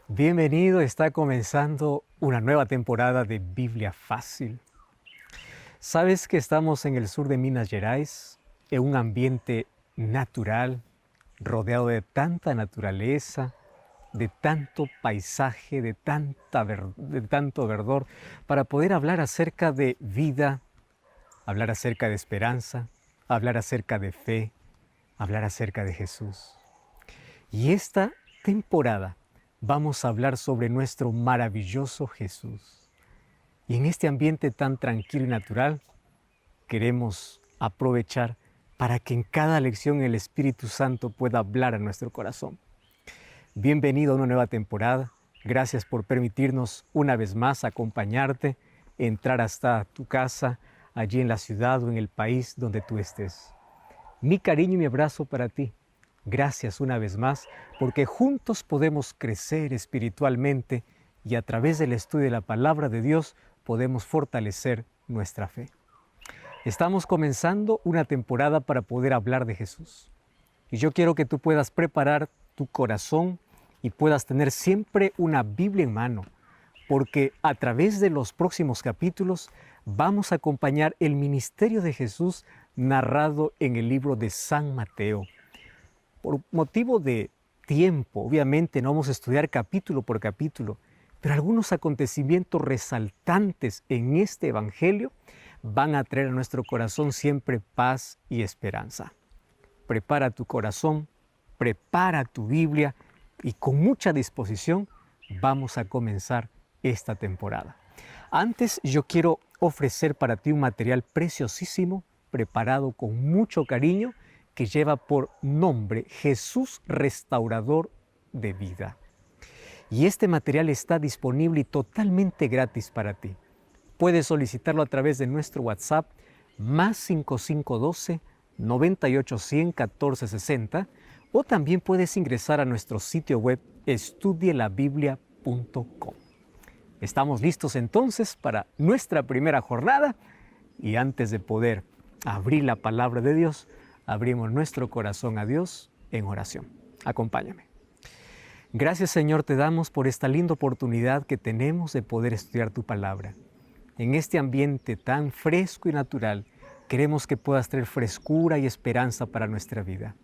Bienvenido, está comenzando una nueva temporada de Biblia Fácil. ¿Sabes que estamos en el sur de Minas Gerais, en un ambiente natural, rodeado de tanta naturaleza, de tanto paisaje, de tanto verdor, para poder hablar acerca de vida, hablar acerca de esperanza, hablar acerca de fe, hablar acerca de Jesús? Y esta temporada vamos a hablar sobre nuestro maravilloso Jesús. Y en este ambiente tan tranquilo y natural, queremos aprovechar para que en cada lección el Espíritu Santo pueda hablar a nuestro corazón. Bienvenido a una nueva temporada. Gracias por permitirnos una vez más acompañarte, entrar hasta tu casa, allí en la ciudad o en el país donde tú estés. Mi cariño y mi abrazo para ti. Gracias una vez más, porque juntos podemos crecer espiritualmente y a través del estudio de la palabra de Dios podemos fortalecer nuestra fe. Estamos comenzando una temporada para poder hablar de Jesús. Y yo quiero que tú puedas preparar tu corazón y puedas tener siempre una Biblia en mano, porque a través de los próximos capítulos vamos a acompañar el ministerio de Jesús narrado en el libro de San Mateo. Por motivo de tiempo, obviamente no vamos a estudiar capítulo por capítulo, pero algunos acontecimientos resaltantes en este Evangelio van a traer a nuestro corazón siempre paz y esperanza. Prepara tu corazón, prepara tu Biblia y con mucha disposición vamos a comenzar esta temporada. Antes yo quiero ofrecer para ti un material preciosísimo, preparado con mucho cariño, que lleva por nombre Jesús Restaurador de Vida. Y este material está disponible y totalmente gratis para ti. Puedes solicitarlo a través de nuestro WhatsApp más 5512 9810 1460 o también puedes ingresar a nuestro sitio web estudielabiblia.com. Estamos listos entonces para nuestra primera jornada y antes de poder abrir la palabra de Dios, abrimos nuestro corazón a Dios en oración. Acompáñame. Gracias, Señor, te damos por esta linda oportunidad que tenemos de poder estudiar tu palabra. En este ambiente tan fresco y natural, queremos que puedas traer frescura y esperanza para nuestra vida,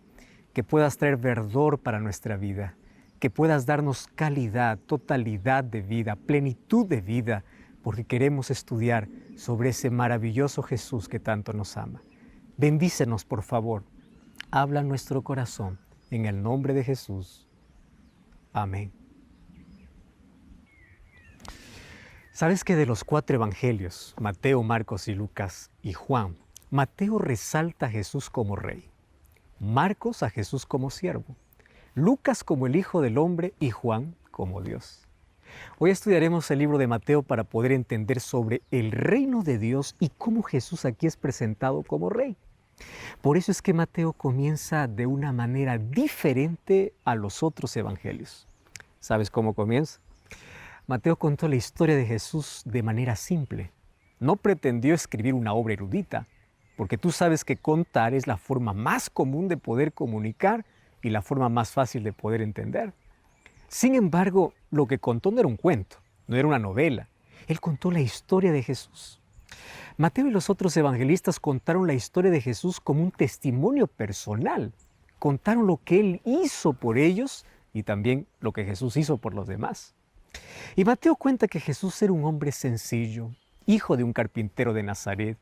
que puedas traer verdor para nuestra vida, que puedas darnos calidad, totalidad de vida, plenitud de vida, porque queremos estudiar sobre ese maravilloso Jesús que tanto nos ama. Bendícenos, por favor. Habla en nuestro corazón. En el nombre de Jesús. Amén. ¿Sabes que de los 4 evangelios, Mateo, Marcos y Lucas y Juan, Mateo resalta a Jesús como rey, Marcos a Jesús como siervo, Lucas como el Hijo del Hombre y Juan como Dios? Hoy estudiaremos el libro de Mateo para poder entender sobre el reino de Dios y cómo Jesús aquí es presentado como rey. Por eso es que Mateo comienza de una manera diferente a los otros evangelios. ¿Sabes cómo comienza? Mateo contó la historia de Jesús de manera simple. No pretendió escribir una obra erudita, porque tú sabes que contar es la forma más común de poder comunicar y la forma más fácil de poder entender. Sin embargo, lo que contó no era un cuento, no era una novela. Él contó la historia de Jesús. Mateo y los otros evangelistas contaron la historia de Jesús como un testimonio personal. Contaron lo que Él hizo por ellos y también lo que Jesús hizo por los demás. Y Mateo cuenta que Jesús era un hombre sencillo, hijo de un carpintero de Nazaret.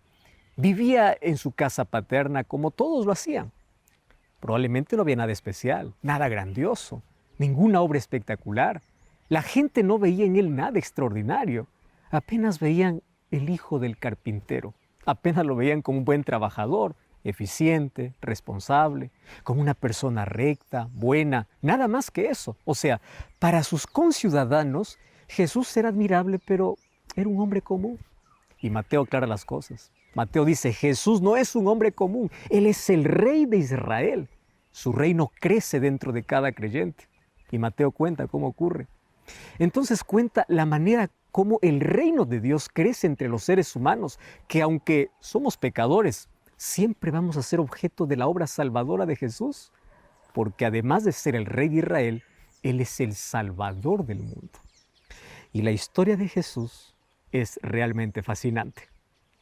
Vivía en su casa paterna como todos lo hacían. Probablemente no había nada especial, nada grandioso, ninguna obra espectacular. La gente no veía en él nada extraordinario. Apenas veían el hijo del carpintero. Apenas lo veían como un buen trabajador, eficiente, responsable, como una persona recta, buena, nada más que eso. O sea, para sus conciudadanos, Jesús era admirable, pero era un hombre común. Y Mateo aclara las cosas. Mateo dice, Jesús no es un hombre común, Él es el Rey de Israel. Su reino crece dentro de cada creyente. Y Mateo cuenta cómo ocurre. Entonces cuenta la manera como el reino de Dios crece entre los seres humanos, que aunque somos pecadores, siempre vamos a ser objeto de la obra salvadora de Jesús, porque además de ser el Rey de Israel, Él es el Salvador del mundo. Y la historia de Jesús es realmente fascinante.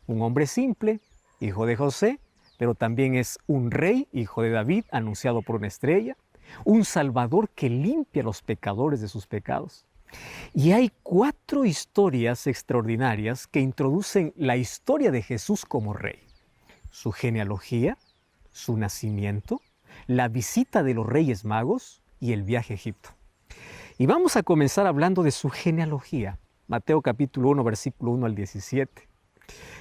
Un hombre simple, hijo de José, pero también es un rey, hijo de David, anunciado por una estrella, un Salvador que limpia a los pecadores de sus pecados. Y hay 4 historias extraordinarias que introducen la historia de Jesús como rey. Su genealogía, su nacimiento, la visita de los Reyes Magos y el viaje a Egipto. Y vamos a comenzar hablando de su genealogía. Mateo capítulo 1, versículo 1 al 17.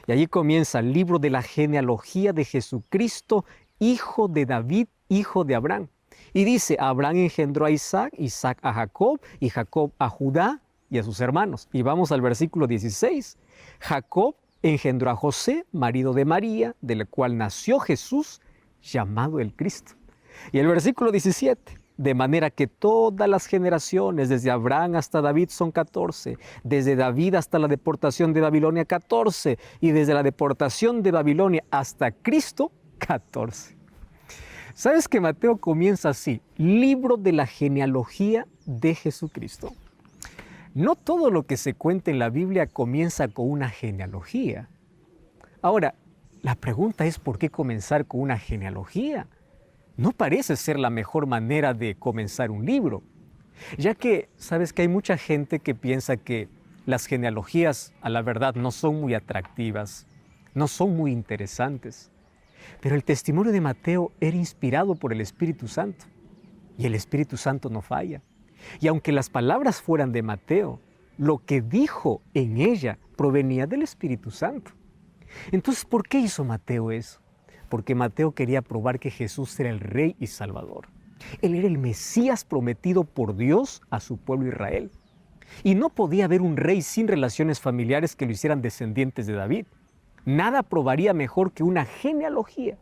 Y allí comienza el libro de la genealogía de Jesucristo, hijo de David, hijo de Abraham. Y dice, Abraham engendró a Isaac, Isaac a Jacob, y Jacob a Judá y a sus hermanos. Y vamos al versículo 16. Jacob engendró a José, marido de María, del cual nació Jesús, llamado el Cristo. Y el versículo 17. De manera que todas las generaciones, desde Abraham hasta David, son 14. Desde David hasta la deportación de Babilonia, 14. Y desde la deportación de Babilonia hasta Cristo, 14. ¿Sabes que Mateo comienza así? Libro de la genealogía de Jesucristo. No todo lo que se cuenta en la Biblia comienza con una genealogía. Ahora, la pregunta es ¿por qué comenzar con una genealogía? No parece ser la mejor manera de comenzar un libro, ya que sabes que hay mucha gente que piensa que las genealogías, a la verdad, no son muy atractivas, no son muy interesantes. Pero el testimonio de Mateo era inspirado por el Espíritu Santo, y el Espíritu Santo no falla. Y aunque las palabras fueran de Mateo, lo que dijo en ella provenía del Espíritu Santo. Entonces, ¿por qué hizo Mateo eso? Porque Mateo quería probar que Jesús era el Rey y Salvador. Él era el Mesías prometido por Dios a su pueblo Israel. Y no podía haber un rey sin relaciones familiares que lo hicieran descendientes de David. Nada probaría mejor que una genealogía.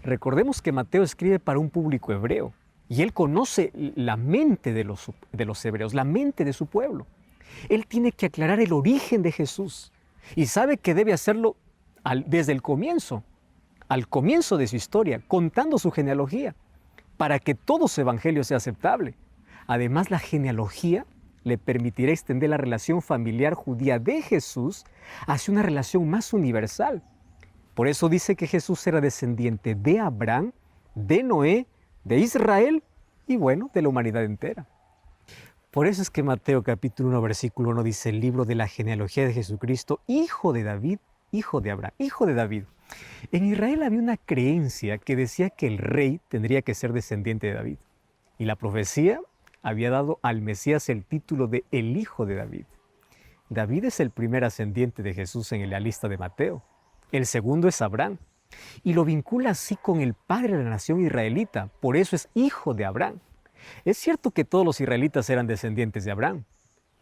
Recordemos que Mateo escribe para un público hebreo y él conoce la mente de los hebreos, la mente de su pueblo. Él tiene que aclarar el origen de Jesús y sabe que debe hacerlo desde el comienzo, al comienzo de su historia, contando su genealogía, para que todo su evangelio sea aceptable. Además, la genealogía le permitirá extender la relación familiar judía de Jesús hacia una relación más universal. Por eso dice que Jesús era descendiente de Abraham, de Noé, de Israel y bueno, de la humanidad entera. Por eso es que Mateo capítulo 1, versículo 1 dice el libro de la genealogía de Jesucristo, hijo de David, hijo de Abraham, hijo de David. En Israel había una creencia que decía que el rey tendría que ser descendiente de David. Y la profecía había dado al Mesías el título de el hijo de David. David es el primer ascendiente de Jesús en la lista de Mateo. El segundo es Abraham. Y lo vincula así con el padre de la nación israelita. Por eso es hijo de Abraham. Es cierto que todos los israelitas eran descendientes de Abraham,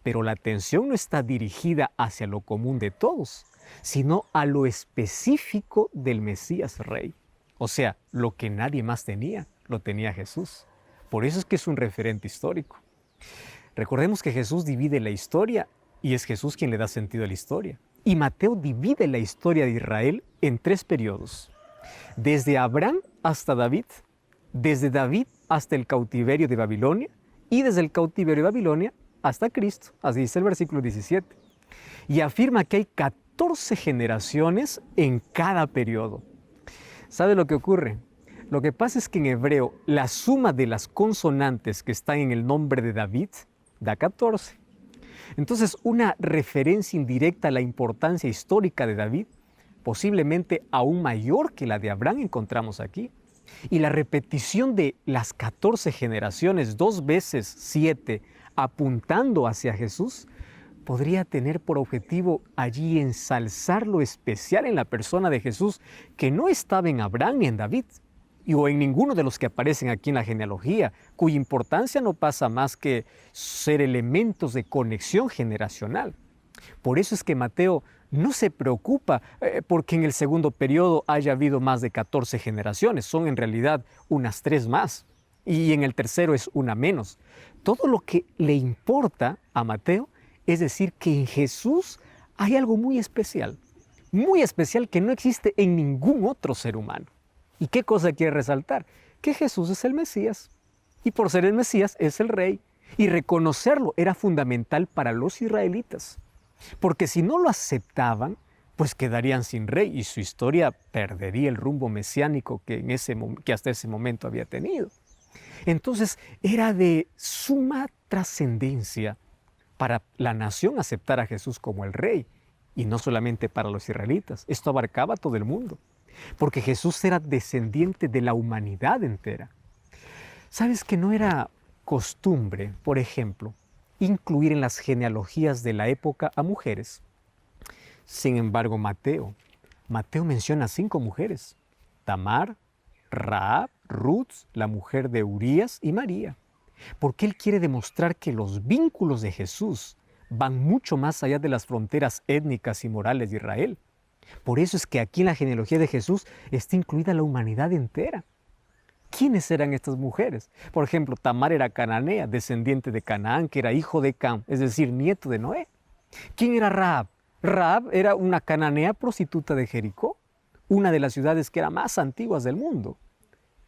pero la atención no está dirigida hacia lo común de todos, sino a lo específico del Mesías Rey. O sea, lo que nadie más tenía, lo tenía Jesús. Por eso es que es un referente histórico. Recordemos que Jesús divide la historia y es Jesús quien le da sentido a la historia. Y Mateo divide la historia de Israel en 3 periodos. Desde Abraham hasta David, desde David hasta el cautiverio de Babilonia y desde el cautiverio de Babilonia hasta Cristo. Así dice el versículo 17. Y afirma que hay 14 generaciones en cada periodo. ¿Sabe lo que ocurre? Lo que pasa es que en hebreo la suma de las consonantes que están en el nombre de David da 14. Entonces, una referencia indirecta a la importancia histórica de David, posiblemente aún mayor que la de Abraham, encontramos aquí. Y la repetición de las 14 generaciones, 2 veces 7, apuntando hacia Jesús, podría tener por objetivo allí ensalzar lo especial en la persona de Jesús, que no estaba en Abraham ni en David, o en ninguno de los que aparecen aquí en la genealogía, cuya importancia no pasa más que ser elementos de conexión generacional. Por eso es que Mateo no se preocupa porque en el segundo periodo haya habido más de 14 generaciones, son en realidad unas 3 más, y en el tercero es una menos. Todo lo que le importa a Mateo es decir que en Jesús hay algo muy especial que no existe en ningún otro ser humano. ¿Y qué cosa quiere resaltar? Que Jesús es el Mesías. Y por ser el Mesías es el Rey. Y reconocerlo era fundamental para los israelitas, porque si no lo aceptaban, pues quedarían sin rey y su historia perdería el rumbo mesiánico que hasta ese momento había tenido. Entonces era de suma trascendencia para la nación aceptar a Jesús como el rey, y no solamente para los israelitas, esto abarcaba a todo el mundo, porque Jesús era descendiente de la humanidad entera. ¿Sabes que no era costumbre, por ejemplo, incluir en las genealogías de la época a mujeres? Sin embargo, Mateo menciona 5 mujeres: Tamar, Rahab, Ruth, la mujer de Urías y María, porque él quiere demostrar que los vínculos de Jesús van mucho más allá de las fronteras étnicas y morales de Israel. Por eso es que aquí en la genealogía de Jesús está incluida la humanidad entera. ¿Quiénes eran estas mujeres? Por ejemplo, Tamar era cananea, descendiente de Canaán, que era hijo de Cam, es decir, nieto de Noé. ¿Quién era Rahab? Rahab era una cananea prostituta de Jericó, una de las ciudades que eran más antiguas del mundo.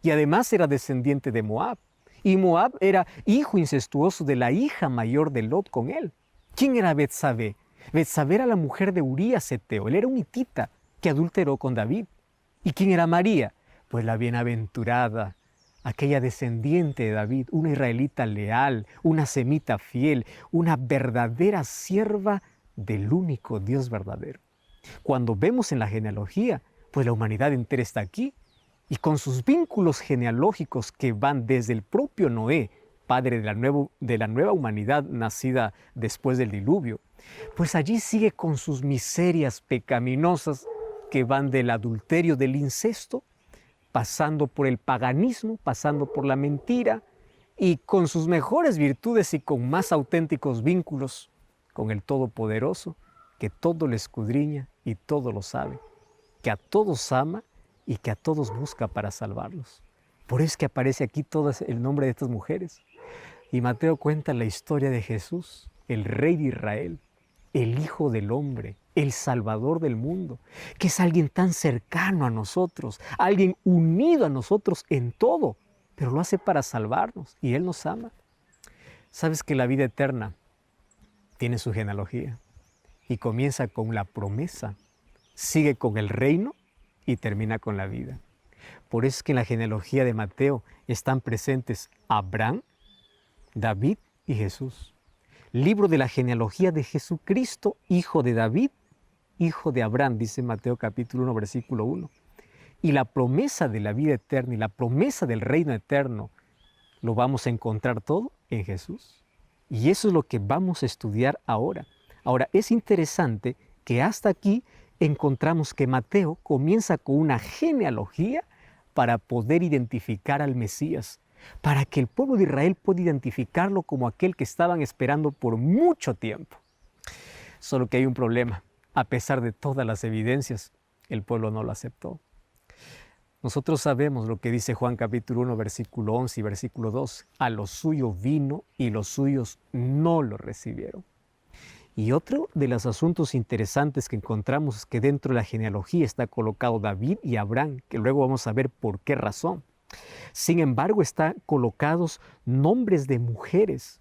Y además era descendiente de Moab. Y Moab era hijo incestuoso de la hija mayor de Lot con él. ¿Quién era Betsabé? Betsabé era la mujer de Urías Eteo. Él era un hitita que adulteró con David. ¿Y quién era María? Pues la bienaventurada, aquella descendiente de David, una israelita leal, una semita fiel, una verdadera sierva del único Dios verdadero. Cuando vemos en la genealogía, pues la humanidad entera está aquí, y con sus vínculos genealógicos que van desde el propio Noé, padre de la nueva humanidad nacida después del diluvio, pues allí sigue con sus miserias pecaminosas que van del adulterio, del incesto, pasando por el paganismo, pasando por la mentira, y con sus mejores virtudes y con más auténticos vínculos con el Todopoderoso, que todo lo escudriña y todo lo sabe, que a todos ama y que a todos busca para salvarlos. Por eso es que aparece aquí todo el nombre de estas mujeres. Y Mateo cuenta la historia de Jesús, el Rey de Israel, el Hijo del Hombre, el Salvador del mundo, que es alguien tan cercano a nosotros, alguien unido a nosotros en todo, pero lo hace para salvarnos y Él nos ama. ¿Sabes que la vida eterna tiene su genealogía y comienza con la promesa, sigue con el reino y termina con la vida? Por eso es que en la genealogía de Mateo están presentes Abraham, David y Jesús. Libro de la genealogía de Jesucristo, hijo de David, hijo de Abraham, dice Mateo capítulo 1, versículo 1. Y la promesa de la vida eterna y la promesa del reino eterno lo vamos a encontrar todo en Jesús. Y eso es lo que vamos a estudiar ahora. Ahora, es interesante que hasta aquí encontramos que Mateo comienza con una genealogía para poder identificar al Mesías, para que el pueblo de Israel pueda identificarlo como aquel que estaban esperando por mucho tiempo. Solo que hay un problema. A pesar de todas las evidencias, el pueblo no lo aceptó. Nosotros sabemos lo que dice Juan capítulo 1, versículo 11 y versículo 2. A lo suyo vino y los suyos no lo recibieron. Y otro de los asuntos interesantes que encontramos es que dentro de la genealogía está colocado David y Abraham, que luego vamos a ver por qué razón. Sin embargo, están colocados nombres de mujeres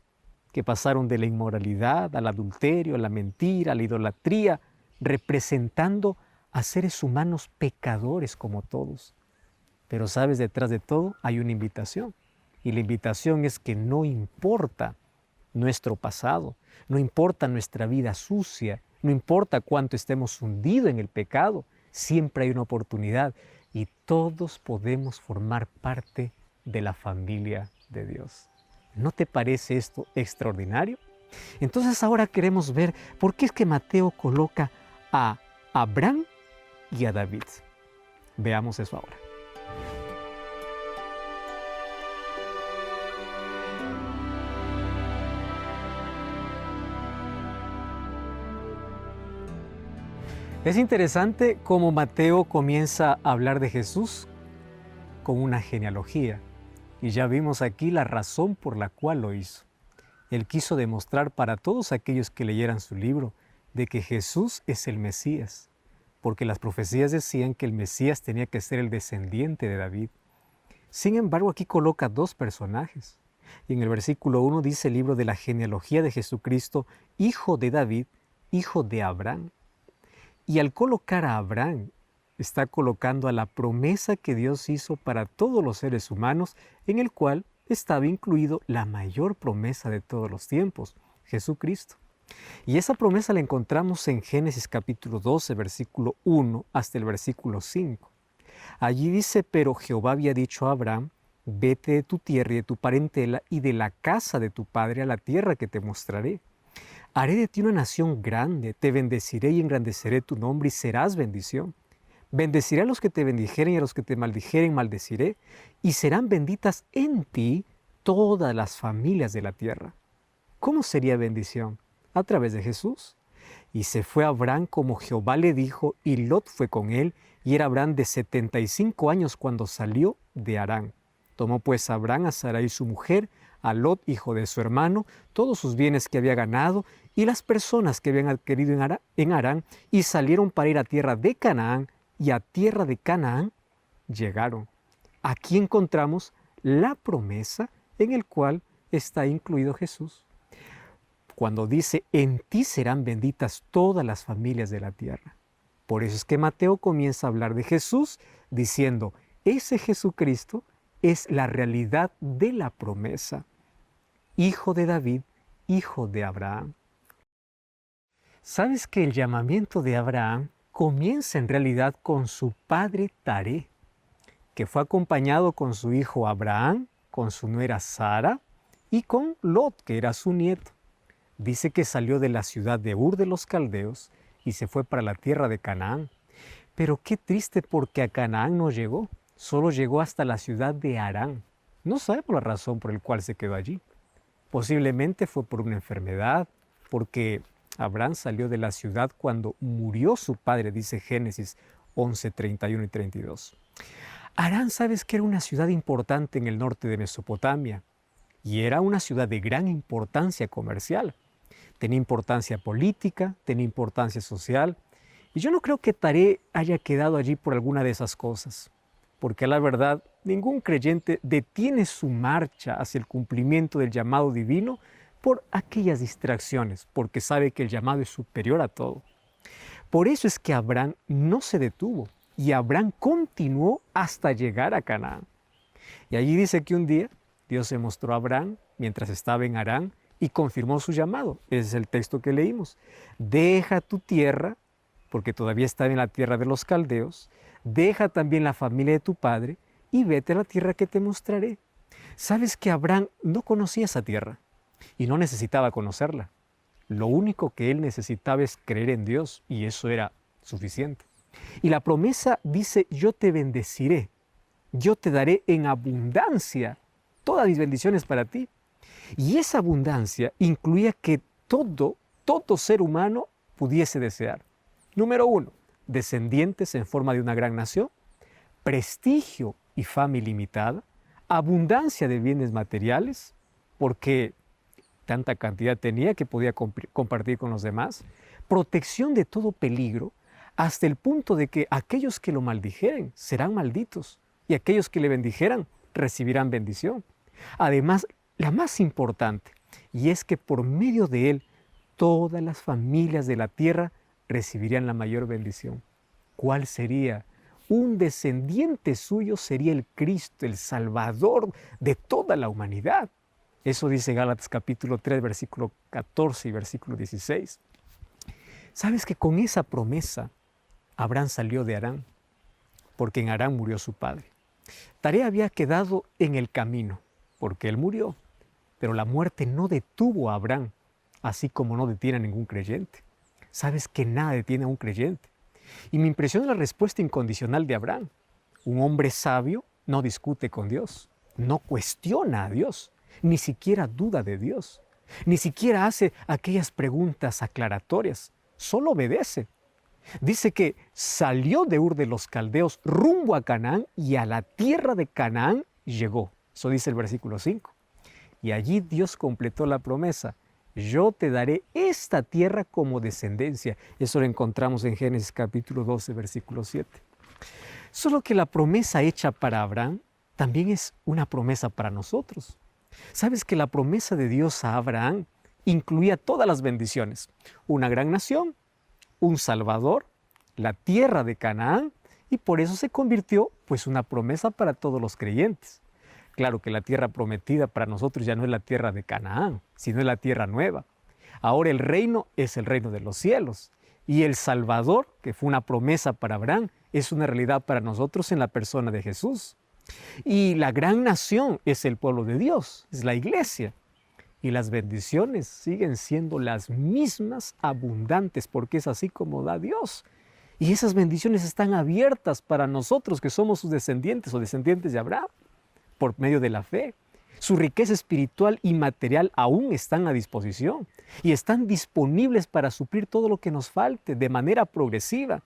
que pasaron de la inmoralidad al adulterio, a la mentira, a la idolatría, representando a seres humanos pecadores como todos. Pero sabes, detrás de todo hay una invitación. Y la invitación es que no importa nuestro pasado, no importa nuestra vida sucia, no importa cuánto estemos hundidos en el pecado, siempre hay una oportunidad y todos podemos formar parte de la familia de Dios. ¿No te parece esto extraordinario? Entonces ahora queremos ver por qué es que Mateo coloca a Abraham y a David. Veamos eso ahora. Es interesante cómo Mateo comienza a hablar de Jesús con una genealogía. Y ya vimos aquí la razón por la cual lo hizo. Él quiso demostrar para todos aquellos que leyeran su libro de que Jesús es el Mesías, porque las profecías decían que el Mesías tenía que ser el descendiente de David. Sin embargo, aquí coloca dos personajes. Y en el versículo 1 dice el libro de la genealogía de Jesucristo, hijo de David, hijo de Abraham. Y al colocar a Abraham, está colocando a la promesa que Dios hizo para todos los seres humanos, en el cual estaba incluido la mayor promesa de todos los tiempos, Jesucristo. Y esa promesa la encontramos en Génesis capítulo 12, versículo 1 hasta el versículo 5. Allí dice, pero Jehová había dicho a Abraham, vete de tu tierra y de tu parentela y de la casa de tu padre a la tierra que te mostraré. Haré de ti una nación grande, te bendeciré y engrandeceré tu nombre y serás bendición. Bendeciré a los que te bendijeren y a los que te maldijeren maldeciré, y serán benditas en ti todas las familias de la tierra. ¿Cómo sería bendición? A través de Jesús. Y se fue Abraham como Jehová le dijo, y Lot fue con él, y era Abraham de 75 años cuando salió de Harán. Tomó pues Abraham a Sarai su mujer, a Lot, hijo de su hermano, todos sus bienes que había ganado, y las personas que habían adquirido en Harán, y salieron para ir a tierra de Canaán, y a tierra de Canaán llegaron. Aquí encontramos la promesa en el cual está incluido Jesús. Cuando dice, en ti serán benditas todas las familias de la tierra. Por eso es que Mateo comienza a hablar de Jesús diciendo, ese Jesucristo es la realidad de la promesa. Hijo de David, hijo de Abraham. ¿Sabes que el llamamiento de Abraham comienza en realidad con su padre Taré, que fue acompañado con su hijo Abraham, con su nuera Sara y con Lot, que era su nieto? Dice que salió de la ciudad de Ur de los Caldeos y se fue para la tierra de Canaán. Pero qué triste, porque a Canaán no llegó, solo llegó hasta la ciudad de Harán. No sabemos la razón por la cual se quedó allí. Posiblemente fue por una enfermedad, porque Abraham salió de la ciudad cuando murió su padre, dice Génesis 11, 31 y 32. Harán, ¿sabes que era una ciudad importante en el norte de Mesopotamia? Y era una ciudad de gran importancia comercial. Tenía importancia política, tenía importancia social. Y yo no creo que Taré haya quedado allí por alguna de esas cosas, porque la verdad, ningún creyente detiene su marcha hacia el cumplimiento del llamado divino por aquellas distracciones, porque sabe que el llamado es superior a todo. Por eso es que Abraham no se detuvo, y Abraham continuó hasta llegar a Canaán. Y allí dice que un día Dios se mostró a Abraham mientras estaba en Harán y confirmó su llamado. Ese es el texto que leímos. Deja tu tierra, porque todavía estaba en la tierra de los caldeos, deja también la familia de tu padre y vete a la tierra que te mostraré. ¿Sabes que Abraham no conocía esa tierra y no necesitaba conocerla? Lo único que él necesitaba es creer en Dios, y eso era suficiente. Y la promesa dice, yo te bendeciré, yo te daré en abundancia todas mis bendiciones para ti. Y esa abundancia incluía que todo ser humano pudiese desear. Número 1, descendientes en forma de una gran nación, prestigio y fama ilimitada, abundancia de bienes materiales, porque tanta cantidad tenía que podía compartir con los demás, protección de todo peligro, hasta el punto de que aquellos que lo maldijeren serán malditos, y aquellos que le bendijeran recibirán bendición. Además, la más importante, y es que por medio de él, todas las familias de la tierra recibirían la mayor bendición. ¿Cuál sería? Un descendiente suyo sería el Cristo, el Salvador de toda la humanidad. Eso dice Gálatas capítulo 3, versículo 14 y versículo 16. ¿Sabes que con esa promesa Abraham salió de Harán? Porque en Harán murió su padre. Taré había quedado en el camino, porque él murió. Pero la muerte no detuvo a Abraham, así como no detiene a ningún creyente. ¿Sabes que nada detiene a un creyente? Y me impresiona la respuesta incondicional de Abraham. Un hombre sabio no discute con Dios, no cuestiona a Dios, ni siquiera duda de Dios, ni siquiera hace aquellas preguntas aclaratorias, solo obedece. Dice que salió de Ur de los Caldeos rumbo a Canaán, y a la tierra de Canaán llegó. Eso dice el versículo 5. Y allí Dios completó la promesa. Yo te daré esta tierra como descendencia. Eso lo encontramos en Génesis capítulo 12, versículo 7. Solo que la promesa hecha para Abraham también es una promesa para nosotros. ¿Sabes que la promesa de Dios a Abraham incluía todas las bendiciones? Una gran nación, un Salvador, la tierra de Canaán, y por eso se convirtió pues una promesa para todos los creyentes. Claro que la tierra prometida para nosotros ya no es la tierra de Canaán, sino es la tierra nueva. Ahora el reino es el reino de los cielos. Y el Salvador, que fue una promesa para Abraham, es una realidad para nosotros en la persona de Jesús. Y la gran nación es el pueblo de Dios, es la iglesia. Y las bendiciones siguen siendo las mismas, abundantes, porque es así como da Dios. Y esas bendiciones están abiertas para nosotros que somos sus descendientes o descendientes de Abraham, por medio de la fe. Su riqueza espiritual y material aún están a disposición y están disponibles para suplir todo lo que nos falte de manera progresiva,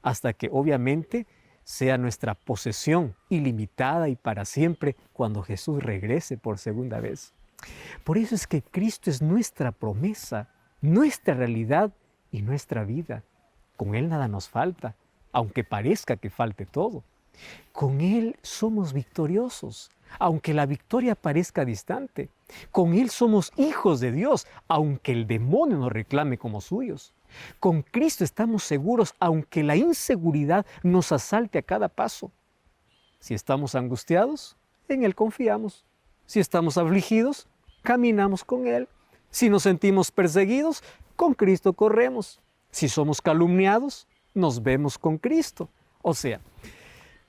hasta que obviamente sea nuestra posesión ilimitada y para siempre cuando Jesús regrese por segunda vez. Por eso es que Cristo es nuestra promesa, nuestra realidad y nuestra vida. Con Él nada nos falta, aunque parezca que falte todo. Con Él somos victoriosos, aunque la victoria parezca distante. Con Él somos hijos de Dios, aunque el demonio nos reclame como suyos. Con Cristo estamos seguros, aunque la inseguridad nos asalte a cada paso. Si estamos angustiados, en Él confiamos. Si estamos afligidos, caminamos con Él. Si nos sentimos perseguidos, con Cristo corremos. Si somos calumniados, nos vemos con Cristo. O sea,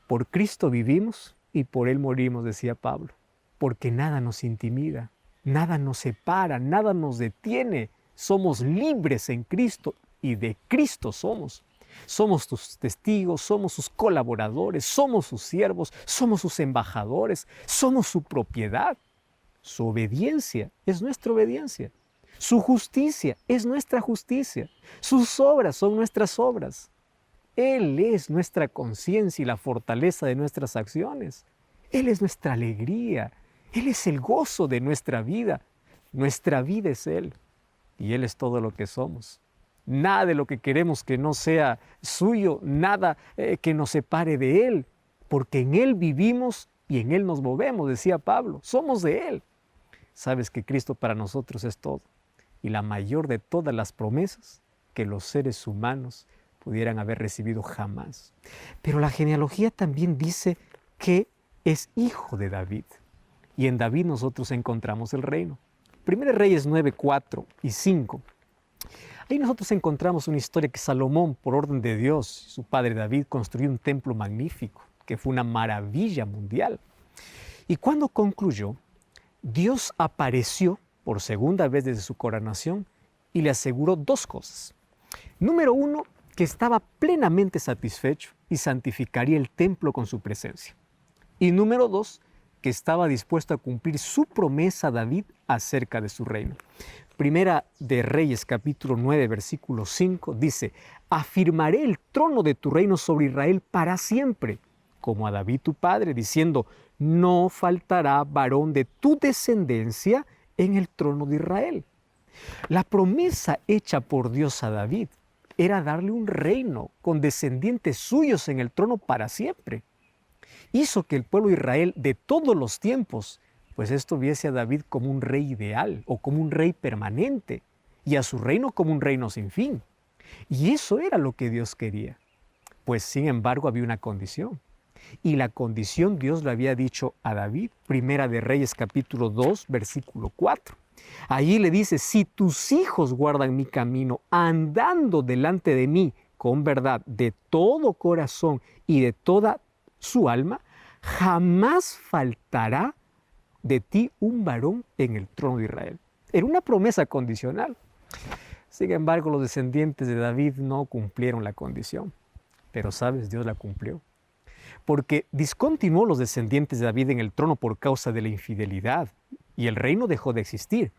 por Cristo vivimos y por Él morimos, decía Pablo, porque nada nos intimida, nada nos separa, nada nos detiene. Somos libres en Cristo y de Cristo somos. Somos sus testigos, somos sus colaboradores, somos sus siervos, somos sus embajadores, somos su propiedad. Su obediencia es nuestra obediencia. Su justicia es nuestra justicia. Sus obras son nuestras obras. Él es nuestra conciencia y la fortaleza de nuestras acciones. Él es nuestra alegría. Él es el gozo de nuestra vida. Nuestra vida es Él. Y Él es todo lo que somos. Nada de lo que queremos que no sea suyo, nada que nos separe de Él. Porque en Él vivimos y en Él nos movemos, decía Pablo. Somos de Él. Sabes que Cristo para nosotros es todo. Y la mayor de todas las promesas que los seres humanos pudieran haber recibido jamás. Pero la genealogía también dice que es hijo de David. Y en David nosotros encontramos el reino. 1 Reyes 9, 4 y 5. Ahí nosotros encontramos una historia que Salomón, por orden de Dios, su padre David, construyó un templo magnífico, que fue una maravilla mundial. Y cuando concluyó, Dios apareció por segunda vez desde su coronación y le aseguró dos cosas. Número uno, que estaba plenamente satisfecho y santificaría el templo con su presencia. Y número dos, que estaba dispuesto a cumplir su promesa a David acerca de su reino. Primera de Reyes, capítulo 9, versículo 5, dice: afirmaré el trono de tu reino sobre Israel para siempre, como a David tu padre, diciendo: no faltará varón de tu descendencia en el trono de Israel. La promesa hecha por Dios a David era darle un reino con descendientes suyos en el trono para siempre. Hizo que el pueblo de Israel de todos los tiempos, pues esto viese a David como un rey ideal o como un rey permanente y a su reino como un reino sin fin. Y eso era lo que Dios quería. Pues sin embargo había una condición. Y la condición Dios le había dicho a David, Primera de Reyes capítulo 2, versículo 4. Allí le dice: si tus hijos guardan mi camino, andando delante de mí con verdad, de todo corazón y de toda su alma, jamás faltará de ti un varón en el trono de Israel. Era una promesa condicional. Sin embargo, los descendientes de David no cumplieron la condición. Pero sabes, Dios la cumplió. Porque discontinuó los descendientes de David en el trono por causa de la infidelidad, y el reino dejó de existir,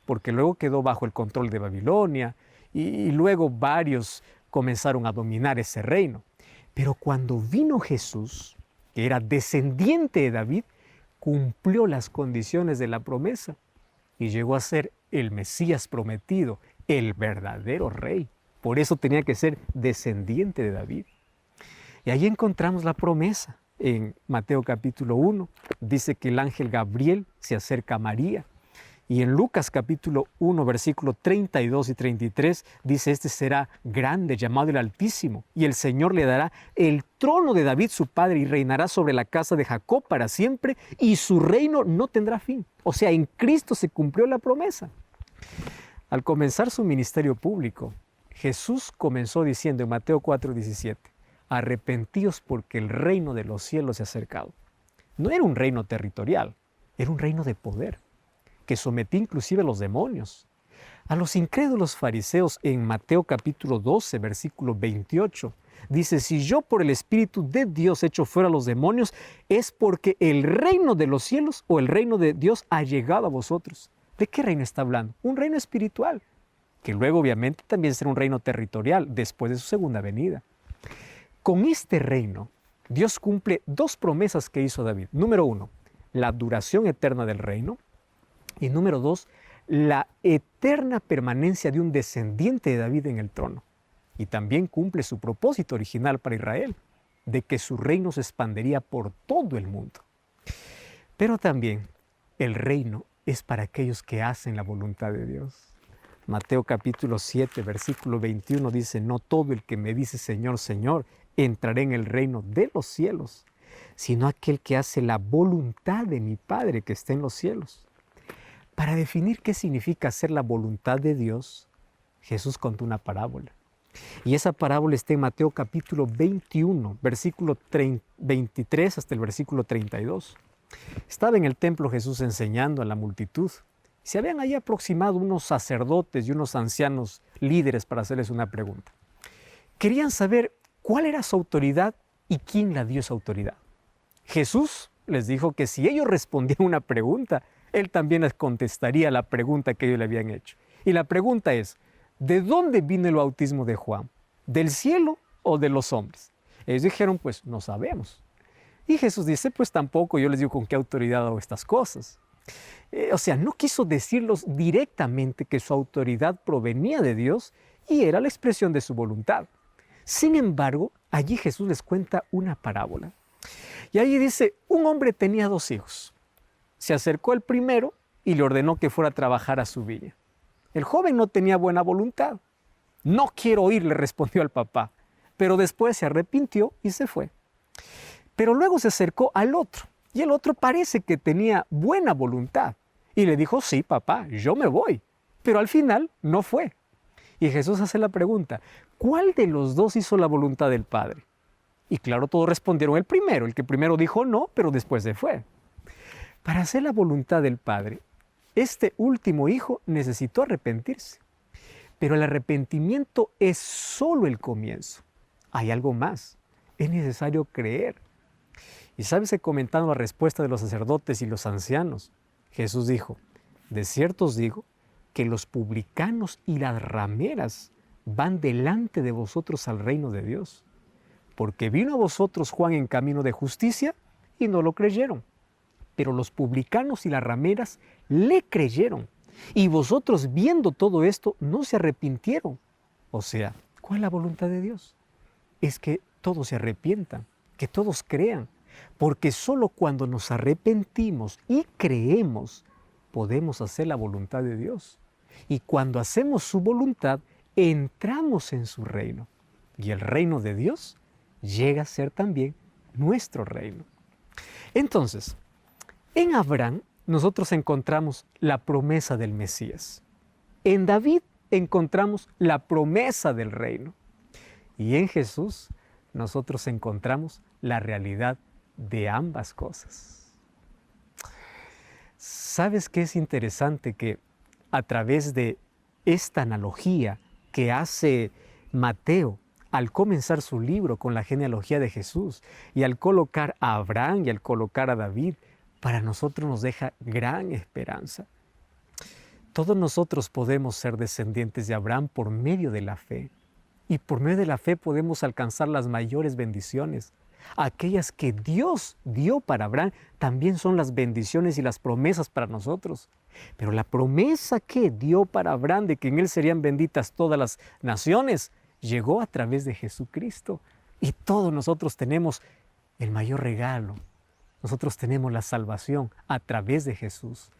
porque luego quedó bajo el control de Babilonia, y luego varios comenzaron a dominar ese reino. Pero cuando vino Jesús, que era descendiente de David, cumplió las condiciones de la promesa y llegó a ser el Mesías prometido, el verdadero rey. Por eso tenía que ser descendiente de David. Y ahí encontramos la promesa en Mateo capítulo 1, dice que el ángel Gabriel se acerca a María. Y en Lucas capítulo 1, versículo 32 y 33, dice, este será grande, llamado el Altísimo, y el Señor le dará el trono de David su padre y reinará sobre la casa de Jacob para siempre, y su reino no tendrá fin. O sea, en Cristo se cumplió la promesa. Al comenzar su ministerio público, Jesús comenzó diciendo en Mateo 4:17, arrepentíos porque el reino de los cielos se ha acercado. No era un reino territorial, era un reino de poder, que sometía inclusive a los demonios. A los incrédulos fariseos en Mateo capítulo 12, versículo 28, dice, si yo por el Espíritu de Dios echo fuera a los demonios, es porque el reino de los cielos o el reino de Dios ha llegado a vosotros. ¿De qué reino está hablando? Un reino espiritual, que luego obviamente también será un reino territorial después de su segunda venida. Con este reino, Dios cumple dos promesas que hizo David. Número 1, la duración eterna del reino. Y número 2, la eterna permanencia de un descendiente de David en el trono. Y también cumple su propósito original para Israel, de que su reino se expandería por todo el mundo. Pero también el reino es para aquellos que hacen la voluntad de Dios. Mateo capítulo 7, versículo 21 dice, no todo el que me dice Señor, Señor, entraré en el reino de los cielos, sino aquel que hace la voluntad de mi Padre que está en los cielos. Para definir qué significa hacer la voluntad de Dios, Jesús contó una parábola. Y esa parábola está en Mateo capítulo 21, versículo 23 hasta el versículo 32. Estaba en el templo Jesús enseñando a la multitud. Se habían ahí aproximado unos sacerdotes y unos ancianos líderes para hacerles una pregunta. Querían saber cuál era su autoridad y quién la dio esa autoridad. Jesús les dijo que si ellos respondían una pregunta, Él también les contestaría la pregunta que ellos le habían hecho. Y la pregunta es, ¿de dónde vino el bautismo de Juan? ¿Del cielo o de los hombres? Ellos dijeron, pues no sabemos. Y Jesús dice, pues tampoco yo les digo con qué autoridad hago estas cosas. O sea, no quiso decirlos directamente que su autoridad provenía de Dios y era la expresión de su voluntad. Sin embargo, allí Jesús les cuenta una parábola. Y allí dice, un hombre tenía 2 hijos. Se acercó el primero y le ordenó que fuera a trabajar a su viña. El joven no tenía buena voluntad. No quiero ir, le respondió al papá, pero después se arrepintió y se fue. Pero luego se acercó al otro y el otro parece que tenía buena voluntad y le dijo, sí, papá, yo me voy, pero al final no fue. Y Jesús hace la pregunta, ¿cuál de los dos hizo la voluntad del Padre? Y claro, todos respondieron el primero, el que primero dijo no, pero después se fue. Para hacer la voluntad del Padre, este último hijo necesitó arrepentirse. Pero el arrepentimiento es solo el comienzo. Hay algo más. Es necesario creer. Y sabes que comentando la respuesta de los sacerdotes y los ancianos, Jesús dijo, de cierto os digo que los publicanos y las rameras van delante de vosotros al reino de Dios. Porque vino a vosotros Juan en camino de justicia y no lo creyeron. Pero los publicanos y las rameras le creyeron. Y vosotros viendo todo esto no se arrepintieron. O sea, ¿cuál es la voluntad de Dios? Es que todos se arrepientan, que todos crean. Porque solo cuando nos arrepentimos y creemos, podemos hacer la voluntad de Dios. Y cuando hacemos su voluntad, entramos en su reino. Y el reino de Dios llega a ser también nuestro reino. Entonces, en Abraham nosotros encontramos la promesa del Mesías. En David encontramos la promesa del reino. Y en Jesús nosotros encontramos la realidad de ambas cosas. ¿Sabes qué es interesante? Que a través de esta analogía que hace Mateo al comenzar su libro con la genealogía de Jesús y al colocar a Abraham y al colocar a David, para nosotros nos deja gran esperanza. Todos nosotros podemos ser descendientes de Abraham por medio de la fe. Y por medio de la fe podemos alcanzar las mayores bendiciones. Aquellas que Dios dio para Abraham también son las bendiciones y las promesas para nosotros. Pero la promesa que dio para Abraham de que en él serían benditas todas las naciones, llegó a través de Jesucristo. Y todos nosotros tenemos el mayor regalo. Nosotros tenemos la salvación a través de Jesús.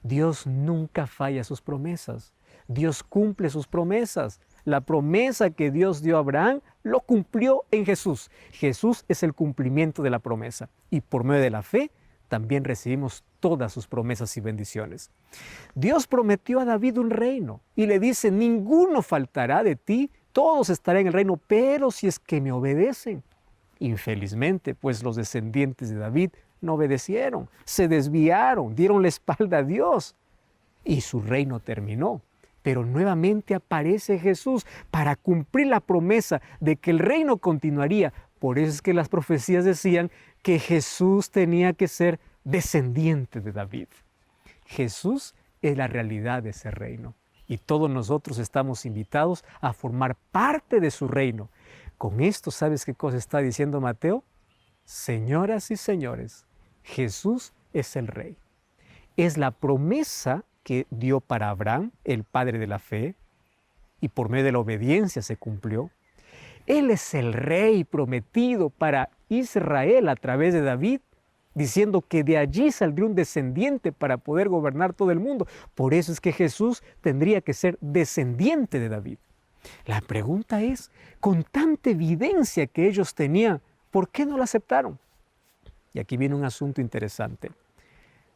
Dios nunca falla sus promesas. Dios cumple sus promesas. La promesa que Dios dio a Abraham lo cumplió en Jesús. Jesús es el cumplimiento de la promesa. Y por medio de la fe también recibimos todas sus promesas y bendiciones. Dios prometió a David un reino y le dice, ninguno faltará de ti, todos estarán en el reino, pero si es que me obedecen. Infelizmente, pues los descendientes de David no obedecieron, se desviaron, dieron la espalda a Dios y su reino terminó. Pero nuevamente aparece Jesús para cumplir la promesa de que el reino continuaría. Por eso es que las profecías decían que Jesús tenía que ser descendiente de David. Jesús es la realidad de ese reino y todos nosotros estamos invitados a formar parte de su reino. Con esto, ¿sabes qué cosa está diciendo Mateo? Señoras y señores, Jesús es el Rey. Es la promesa que dio para Abraham, el padre de la fe, y por medio de la obediencia se cumplió. Él es el Rey prometido para Israel a través de David, diciendo que de allí saldría un descendiente para poder gobernar todo el mundo. Por eso es que Jesús tendría que ser descendiente de David. La pregunta es, con tanta evidencia que ellos tenían, ¿por qué no lo aceptaron? Y aquí viene un asunto interesante.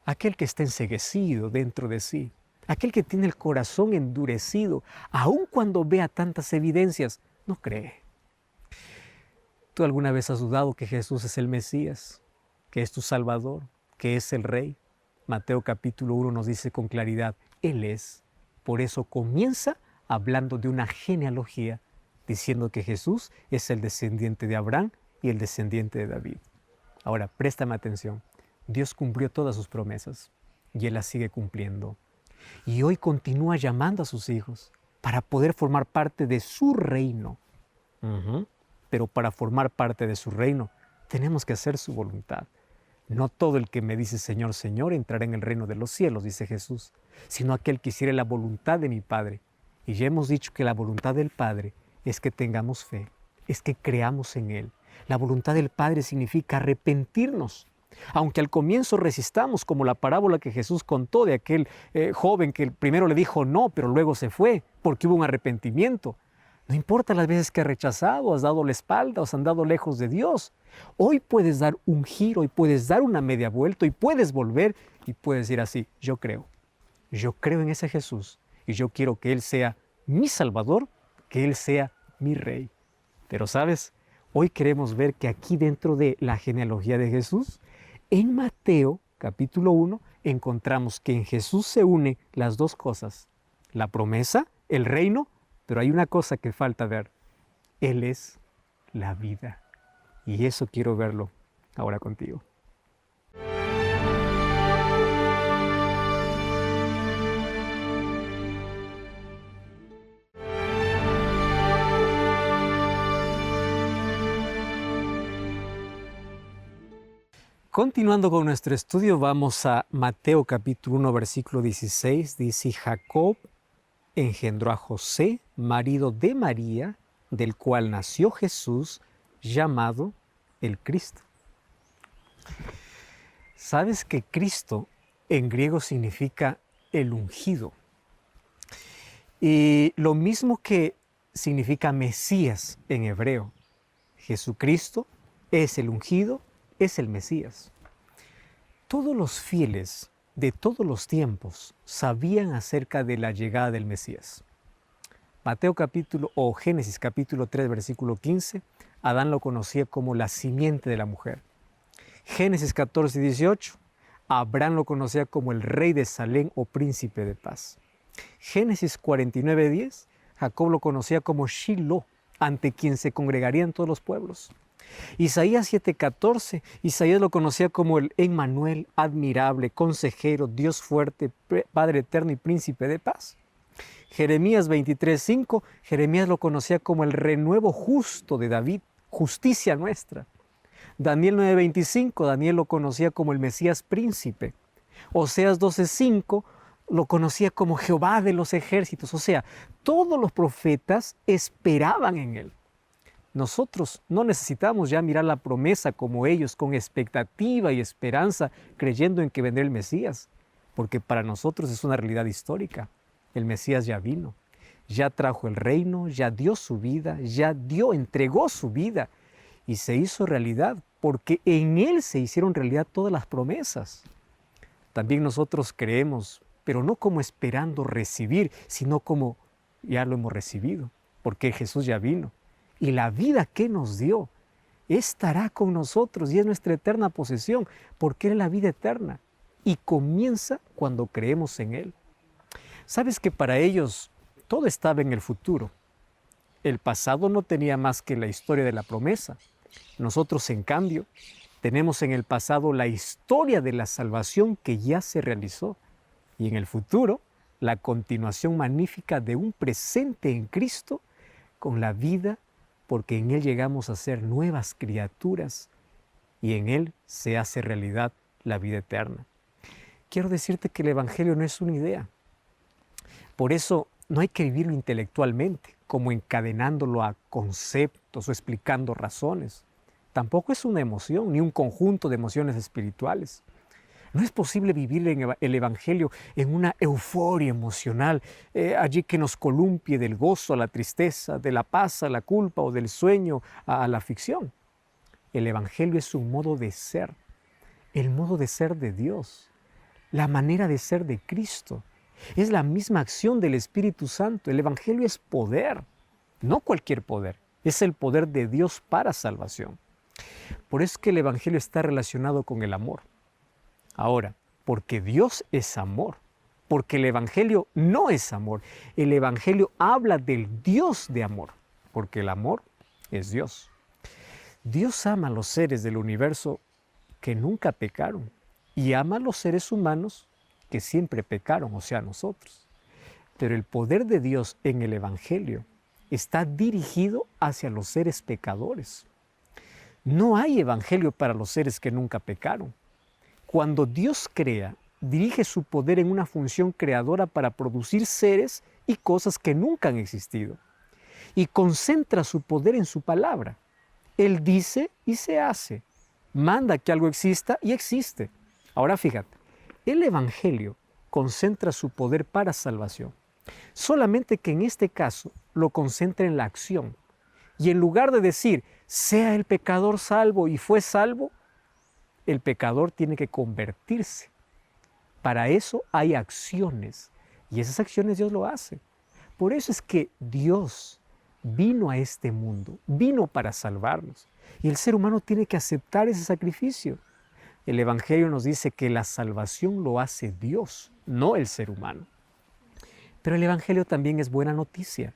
Aquel que está enceguecido dentro de sí, aquel que tiene el corazón endurecido, aun cuando vea tantas evidencias, no cree. ¿Tú alguna vez has dudado que Jesús es el Mesías, que es tu Salvador, que es el Rey? Mateo capítulo 1 nos dice con claridad, Él es. Por eso comienza hablando de una genealogía, diciendo que Jesús es el descendiente de Abraham y el descendiente de David. Ahora, préstame atención. Dios cumplió todas sus promesas y Él las sigue cumpliendo. Y hoy continúa llamando a sus hijos para poder formar parte de su reino. Pero para formar parte de su reino tenemos que hacer su voluntad. No todo el que me dice Señor, Señor entrará en el reino de los cielos, dice Jesús, sino aquel que hiciere la voluntad de mi Padre. Y ya hemos dicho que la voluntad del Padre es que tengamos fe, es que creamos en Él. La voluntad del Padre significa arrepentirnos. Aunque al comienzo resistamos, como la parábola que Jesús contó de aquel joven que primero le dijo no, pero luego se fue, porque hubo un arrepentimiento. No importa las veces que has rechazado, has dado la espalda, o has andado lejos de Dios. Hoy puedes dar un giro y puedes dar una media vuelta y puedes volver y puedes decir así, yo creo en ese Jesús y yo quiero que Él sea mi Salvador, que Él sea mi Rey. Pero ¿sabes? Hoy queremos ver que aquí dentro de la genealogía de Jesús, en Mateo capítulo 1, encontramos que en Jesús se une las dos cosas, la promesa, el reino, pero hay una cosa que falta ver, Él es la vida. Y eso quiero verlo ahora contigo. Continuando con nuestro estudio, vamos a Mateo capítulo 1, versículo 16. Dice, Jacob engendró a José, marido de María, del cual nació Jesús, llamado el Cristo. ¿Sabes que Cristo en griego significa el ungido? Y lo mismo que significa Mesías en hebreo. Jesucristo es el ungido, es el Mesías. Todos los fieles de todos los tiempos sabían acerca de la llegada del Mesías. Génesis capítulo 3, versículo 15, Adán lo conocía como la simiente de la mujer. Génesis 14, 18, Abraham lo conocía como el rey de Salem o príncipe de paz. Génesis 49, 10, Jacob lo conocía como Shiloh, ante quien se congregarían todos los pueblos. Isaías 7:14, Isaías lo conocía como el Emmanuel, admirable, consejero, Dios fuerte, Padre eterno y príncipe de paz. Jeremías 23:5, Jeremías lo conocía como el renuevo justo de David, justicia nuestra. Daniel 9:25, Daniel lo conocía como el Mesías príncipe. Oseas 12:5, lo conocía como Jehová de los ejércitos. O sea, todos los profetas esperaban en él. Nosotros no necesitamos ya mirar la promesa como ellos, con expectativa y esperanza, creyendo en que vendrá el Mesías, porque para nosotros es una realidad histórica. El Mesías ya vino, ya trajo el reino, ya dio su vida, entregó su vida y se hizo realidad, porque en Él se hicieron realidad todas las promesas. También nosotros creemos, pero no como esperando recibir, sino como ya lo hemos recibido, porque Jesús ya vino. Y la vida que nos dio estará con nosotros y es nuestra eterna posesión, porque Él es la vida eterna y comienza cuando creemos en Él. Sabes que para ellos todo estaba en el futuro. El pasado no tenía más que la historia de la promesa. Nosotros, en cambio, tenemos en el pasado la historia de la salvación que ya se realizó y en el futuro la continuación magnífica de un presente en Cristo con la vida, porque en Él llegamos a ser nuevas criaturas y en Él se hace realidad la vida eterna. Quiero decirte que el Evangelio no es una idea. Por eso no hay que vivirlo intelectualmente, como encadenándolo a conceptos o explicando razones. Tampoco es una emoción, ni un conjunto de emociones espirituales. No es posible vivir el Evangelio en una euforia emocional, allí que nos columpie del gozo a la tristeza, de la paz a la culpa o del sueño a la ficción. El Evangelio es un modo de ser, el modo de ser de Dios, la manera de ser de Cristo. Es la misma acción del Espíritu Santo. El Evangelio es poder, no cualquier poder, es el poder de Dios para salvación. Por eso es que el Evangelio está relacionado con el amor. Ahora, porque Dios es amor, porque el Evangelio no es amor. El Evangelio habla del Dios de amor, porque el amor es Dios. Dios ama a los seres del universo que nunca pecaron y ama a los seres humanos que siempre pecaron, o sea, nosotros. Pero el poder de Dios en el Evangelio está dirigido hacia los seres pecadores. No hay Evangelio para los seres que nunca pecaron. Cuando Dios crea, dirige su poder en una función creadora para producir seres y cosas que nunca han existido. Y concentra su poder en su palabra. Él dice y se hace. Manda que algo exista y existe. Ahora fíjate, el Evangelio concentra su poder para salvación. Solamente que en este caso lo concentra en la acción. Y en lugar de decir, sea el pecador salvo y fue salvo, el pecador tiene que convertirse. Para eso hay acciones y esas acciones Dios lo hace. Por eso es que Dios vino a este mundo, vino para salvarnos y el ser humano tiene que aceptar ese sacrificio. El Evangelio nos dice que la salvación lo hace Dios, no el ser humano. Pero el Evangelio también es buena noticia,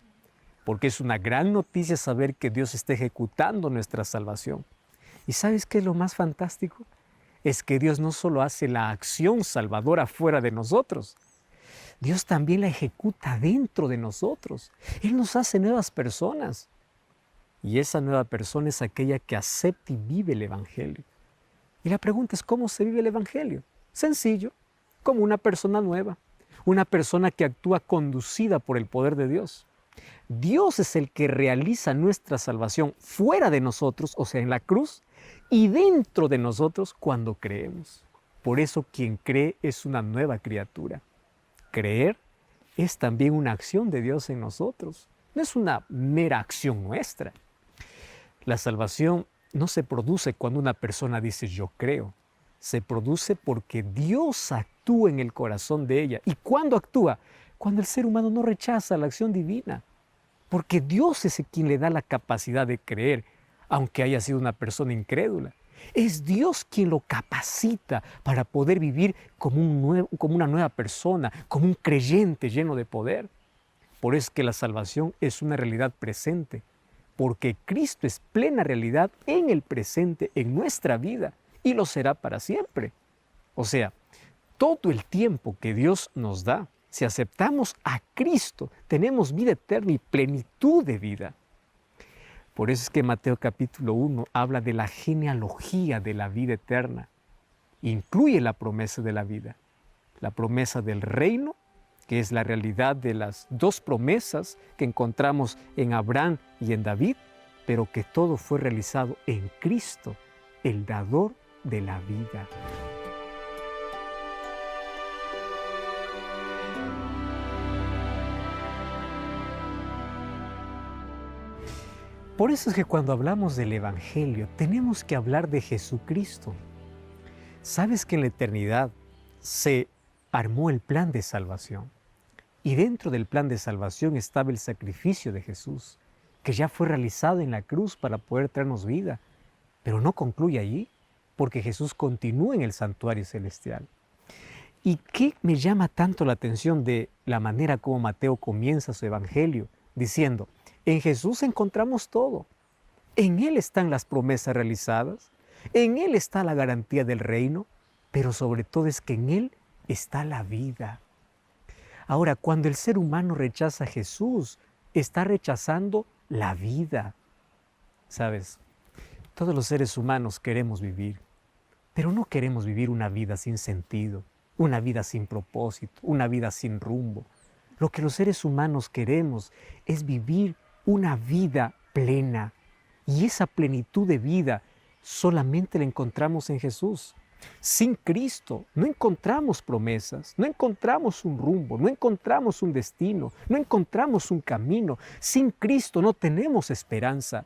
porque es una gran noticia saber que Dios está ejecutando nuestra salvación. ¿Y sabes qué es lo más fantástico? Es que Dios no solo hace la acción salvadora fuera de nosotros, Dios también la ejecuta dentro de nosotros. Él nos hace nuevas personas. Y esa nueva persona es aquella que acepta y vive el Evangelio. Y la pregunta es, ¿cómo se vive el Evangelio? Sencillo, como una persona nueva, una persona que actúa conducida por el poder de Dios. Dios es el que realiza nuestra salvación fuera de nosotros, o sea, en la cruz, y dentro de nosotros cuando creemos. Por eso quien cree es una nueva criatura. Creer es también una acción de Dios en nosotros. No es una mera acción nuestra. La salvación no se produce cuando una persona dice yo creo. Se produce porque Dios actúa en el corazón de ella. ¿Y cuándo actúa? Cuando el ser humano no rechaza la acción divina. Porque Dios es quien le da la capacidad de creer, aunque haya sido una persona incrédula. Es Dios quien lo capacita para poder vivir como una nueva persona, como un creyente lleno de poder. Por eso es que la salvación es una realidad presente, porque Cristo es plena realidad en el presente, en nuestra vida, y lo será para siempre. O sea, todo el tiempo que Dios nos da, si aceptamos a Cristo, tenemos vida eterna y plenitud de vida. Por eso es que Mateo capítulo 1 habla de la genealogía de la vida eterna. Incluye la promesa de la vida, la promesa del reino, que es la realidad de las dos promesas que encontramos en Abraham y en David, pero que todo fue realizado en Cristo, el dador de la vida. Por eso es que cuando hablamos del Evangelio tenemos que hablar de Jesucristo. ¿Sabes que en la eternidad se armó el plan de salvación? Y dentro del plan de salvación estaba el sacrificio de Jesús, que ya fue realizado en la cruz para poder traernos vida. Pero no concluye allí, porque Jesús continúa en el santuario celestial. ¿Y qué me llama tanto la atención de la manera como Mateo comienza su Evangelio? Diciendo, en Jesús encontramos todo. En Él están las promesas realizadas, en Él está la garantía del reino, pero sobre todo es que en Él está la vida. Ahora, cuando el ser humano rechaza a Jesús, está rechazando la vida. ¿Sabes? Todos los seres humanos queremos vivir, pero no queremos vivir una vida sin sentido, una vida sin propósito, una vida sin rumbo. Lo que los seres humanos queremos es vivir una vida plena. Y esa plenitud de vida solamente la encontramos en Jesús. Sin Cristo no encontramos promesas, no encontramos un rumbo, no encontramos un destino, no encontramos un camino. Sin Cristo no tenemos esperanza.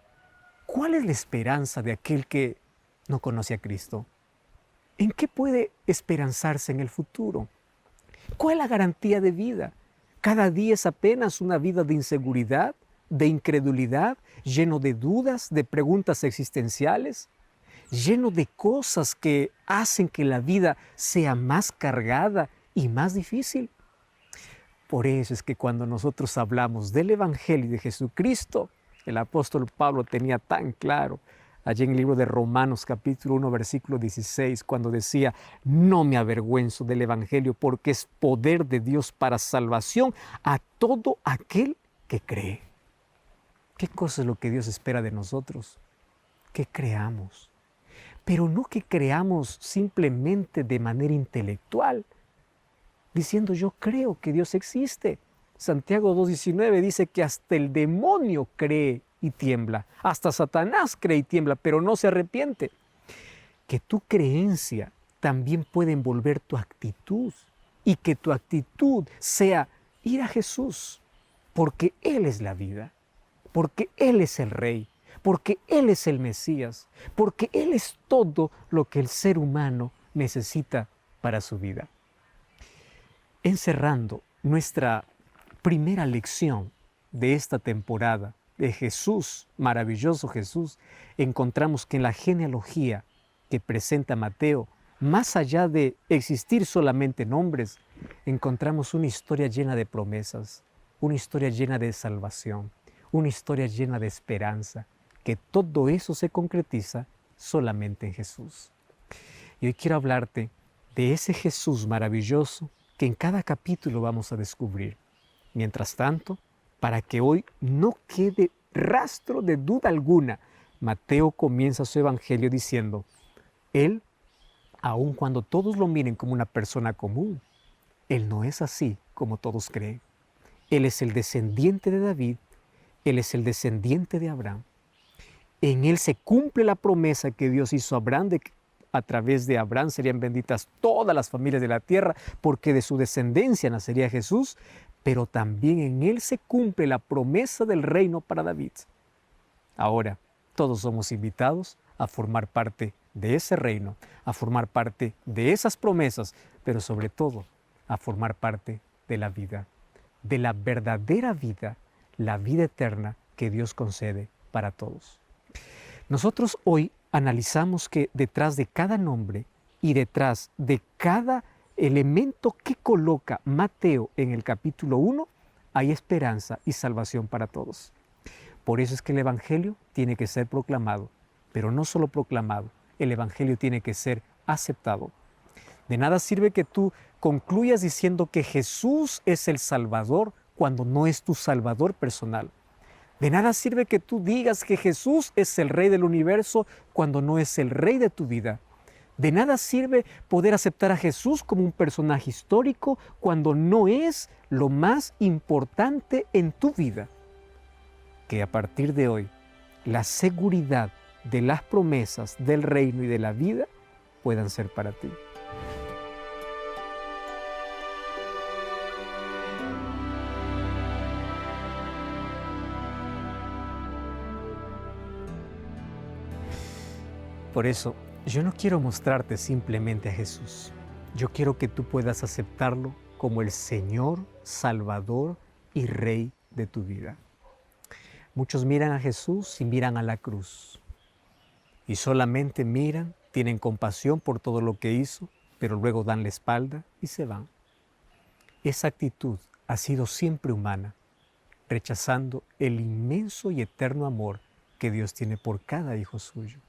¿Cuál es la esperanza de aquel que no conoce a Cristo? ¿En qué puede esperanzarse en el futuro? ¿Cuál es la garantía de vida? Cada día es apenas una vida de inseguridad, de incredulidad, lleno de dudas, de preguntas existenciales, lleno de cosas que hacen que la vida sea más cargada y más difícil. Por eso es que cuando nosotros hablamos del Evangelio de Jesucristo, el apóstol Pablo tenía tan claro, allí en el libro de Romanos capítulo 1, versículo 16, cuando decía, no me avergüenzo del Evangelio porque es poder de Dios para salvación a todo aquel que cree. ¿Qué cosa es lo que Dios espera de nosotros? Que creamos. Pero no que creamos simplemente de manera intelectual, diciendo yo creo que Dios existe. Santiago 2:19 dice que hasta el demonio cree y tiembla, hasta Satanás cree y tiembla, pero no se arrepiente. Que tu creencia también puede envolver tu actitud y que tu actitud sea ir a Jesús, porque Él es la vida, porque Él es el Rey, porque Él es el Mesías, porque Él es todo lo que el ser humano necesita para su vida. Encerrando nuestra primera lección de esta temporada de Jesús, maravilloso Jesús, encontramos que en la genealogía que presenta Mateo, más allá de existir solamente nombres, encontramos una historia llena de promesas, una historia llena de salvación, una historia llena de esperanza, que todo eso se concretiza solamente en Jesús. Y hoy quiero hablarte de ese Jesús maravilloso que en cada capítulo vamos a descubrir. Mientras tanto, para que hoy no quede rastro de duda alguna, Mateo comienza su evangelio diciendo, Él, aun cuando todos lo miren como una persona común, Él no es así como todos creen. Él es el descendiente de David, Él es el descendiente de Abraham. En Él se cumple la promesa que Dios hizo a Abraham de que a través de Abraham serían benditas todas las familias de la tierra, porque de su descendencia nacería Jesús, pero también en Él se cumple la promesa del reino para David. Ahora, todos somos invitados a formar parte de ese reino, a formar parte de esas promesas, pero sobre todo a formar parte de la vida, de la verdadera vida, la vida eterna que Dios concede para todos. Nosotros hoy analizamos que detrás de cada nombre y detrás de cada elemento que coloca Mateo en el capítulo 1, hay esperanza y salvación para todos. Por eso es que el Evangelio tiene que ser proclamado, pero no solo proclamado, el Evangelio tiene que ser aceptado. De nada sirve que tú concluyas diciendo que Jesús es el Salvador cuando no es tu Salvador personal. De nada sirve que tú digas que Jesús es el Rey del universo cuando no es el Rey de tu vida. De nada sirve poder aceptar a Jesús como un personaje histórico cuando no es lo más importante en tu vida. Que a partir de hoy la seguridad de las promesas del reino y de la vida puedan ser para ti. Por eso, yo no quiero mostrarte simplemente a Jesús. Yo quiero que tú puedas aceptarlo como el Señor, Salvador y Rey de tu vida. Muchos miran a Jesús y miran a la cruz. Y solamente miran, tienen compasión por todo lo que hizo, pero luego dan la espalda y se van. Esa actitud ha sido siempre humana, rechazando el inmenso y eterno amor que Dios tiene por cada hijo suyo.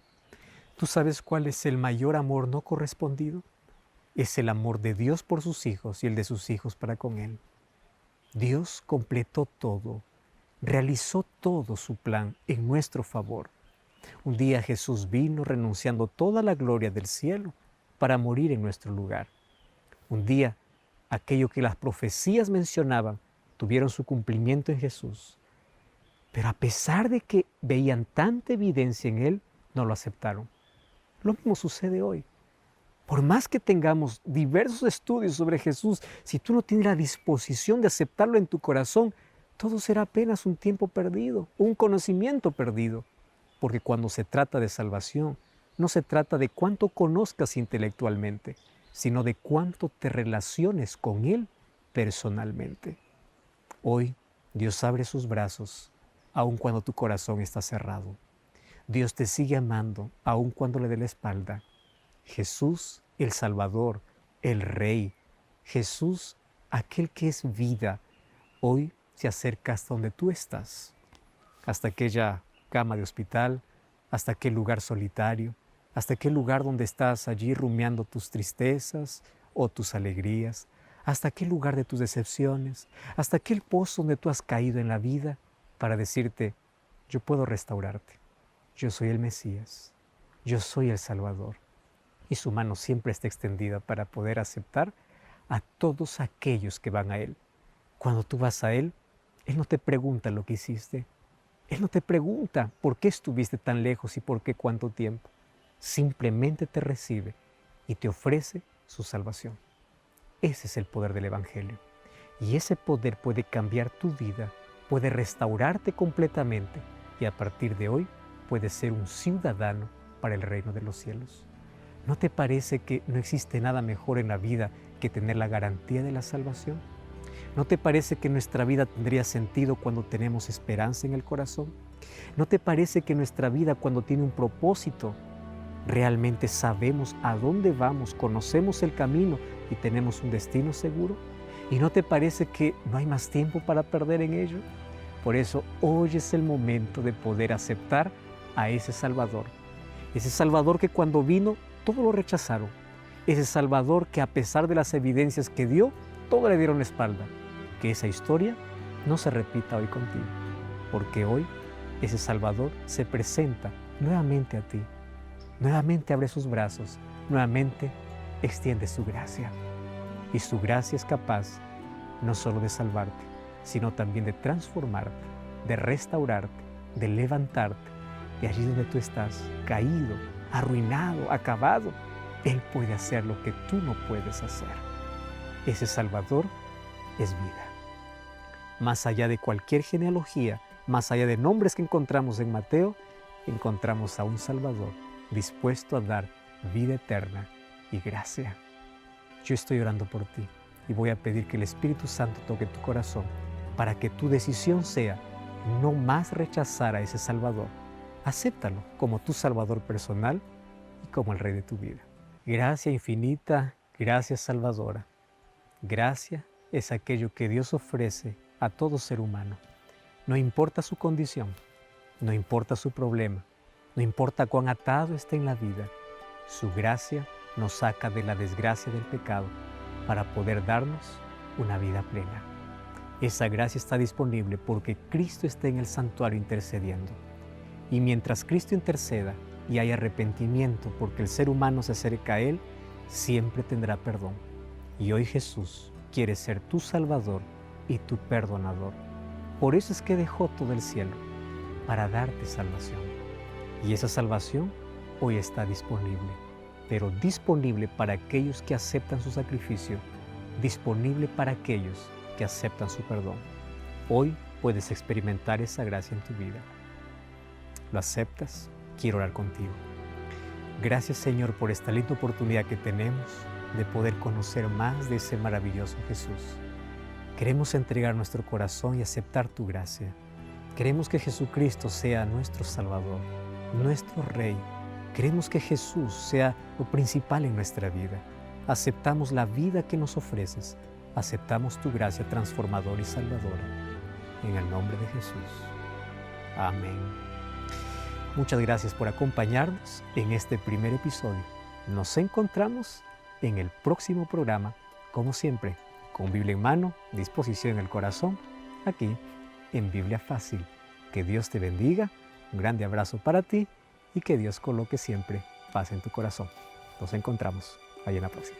¿Tú sabes cuál es el mayor amor no correspondido? Es el amor de Dios por sus hijos y el de sus hijos para con Él. Dios completó todo, realizó todo su plan en nuestro favor. Un día Jesús vino renunciando toda la gloria del cielo para morir en nuestro lugar. Un día, aquello que las profecías mencionaban tuvieron su cumplimiento en Jesús. Pero a pesar de que veían tanta evidencia en Él, no lo aceptaron. Lo mismo sucede hoy. Por más que tengamos diversos estudios sobre Jesús, si tú no tienes la disposición de aceptarlo en tu corazón, todo será apenas un tiempo perdido, un conocimiento perdido. Porque cuando se trata de salvación, no se trata de cuánto conozcas intelectualmente, sino de cuánto te relaciones con Él personalmente. Hoy, Dios abre sus brazos, aun cuando tu corazón está cerrado. Dios te sigue amando, aun cuando le dé la espalda. Jesús, el Salvador, el Rey, Jesús, aquel que es vida, hoy se acerca hasta donde tú estás, hasta aquella cama de hospital, hasta aquel lugar solitario, hasta aquel lugar donde estás allí rumiando tus tristezas o tus alegrías, hasta aquel lugar de tus decepciones, hasta aquel pozo donde tú has caído en la vida para decirte, yo puedo restaurarte. Yo soy el Mesías, yo soy el Salvador. Y su mano siempre está extendida para poder aceptar a todos aquellos que van a Él. Cuando tú vas a Él, Él no te pregunta lo que hiciste. Él no te pregunta por qué estuviste tan lejos y por qué cuánto tiempo. Simplemente te recibe y te ofrece su salvación. Ese es el poder del Evangelio. Y ese poder puede cambiar tu vida, puede restaurarte completamente y a partir de hoy puedes ser un ciudadano para el reino de los cielos. ¿No te parece que no existe nada mejor en la vida que tener la garantía de la salvación? ¿No te parece que nuestra vida tendría sentido cuando tenemos esperanza en el corazón? ¿No te parece que nuestra vida cuando tiene un propósito, realmente sabemos a dónde vamos, conocemos el camino y tenemos un destino seguro? ¿Y no te parece que no hay más tiempo para perder en ello? Por eso hoy es el momento de poder aceptar a ese Salvador que cuando vino todo lo rechazaron, ese Salvador que a pesar de las evidencias que dio, todo le dieron la espalda. Que esa historia no se repita hoy contigo, porque hoy ese Salvador se presenta nuevamente a ti, nuevamente abre sus brazos, nuevamente extiende su gracia. Y su gracia es capaz no solo de salvarte, sino también de transformarte, de restaurarte, de levantarte de allí donde tú estás, caído, arruinado, acabado. Él puede hacer lo que tú no puedes hacer. Ese Salvador es vida. Más allá de cualquier genealogía, más allá de nombres que encontramos en Mateo, encontramos a un Salvador dispuesto a dar vida eterna y gracia. Yo estoy orando por ti y voy a pedir que el Espíritu Santo toque tu corazón para que tu decisión sea no más rechazar a ese Salvador. Acéptalo como tu Salvador personal y como el Rey de tu vida. Gracia infinita, gracia salvadora. Gracia es aquello que Dios ofrece a todo ser humano. No importa su condición, no importa su problema, no importa cuán atado esté en la vida, su gracia nos saca de la desgracia del pecado para poder darnos una vida plena. Esa gracia está disponible porque Cristo está en el santuario intercediendo. Y mientras Cristo interceda y hay arrepentimiento porque el ser humano se acerca a Él, siempre tendrá perdón. Y hoy Jesús quiere ser tu Salvador y tu perdonador. Por eso es que dejó todo el cielo, para darte salvación. Y esa salvación hoy está disponible, pero disponible para aquellos que aceptan su sacrificio, disponible para aquellos que aceptan su perdón. Hoy puedes experimentar esa gracia en tu vida. ¿Lo aceptas? Quiero orar contigo. Gracias, Señor, por esta linda oportunidad que tenemos de poder conocer más de ese maravilloso Jesús. Queremos entregar nuestro corazón y aceptar tu gracia. Queremos que Jesucristo sea nuestro Salvador, nuestro Rey. Queremos que Jesús sea lo principal en nuestra vida. Aceptamos la vida que nos ofreces. Aceptamos tu gracia transformadora y salvadora. En el nombre de Jesús. Amén. Muchas gracias por acompañarnos en este primer episodio. Nos encontramos en el próximo programa, como siempre, con Biblia en mano, disposición en el corazón, aquí en Biblia Fácil. Que Dios te bendiga, un grande abrazo para ti y que Dios coloque siempre paz en tu corazón. Nos encontramos allá en la próxima.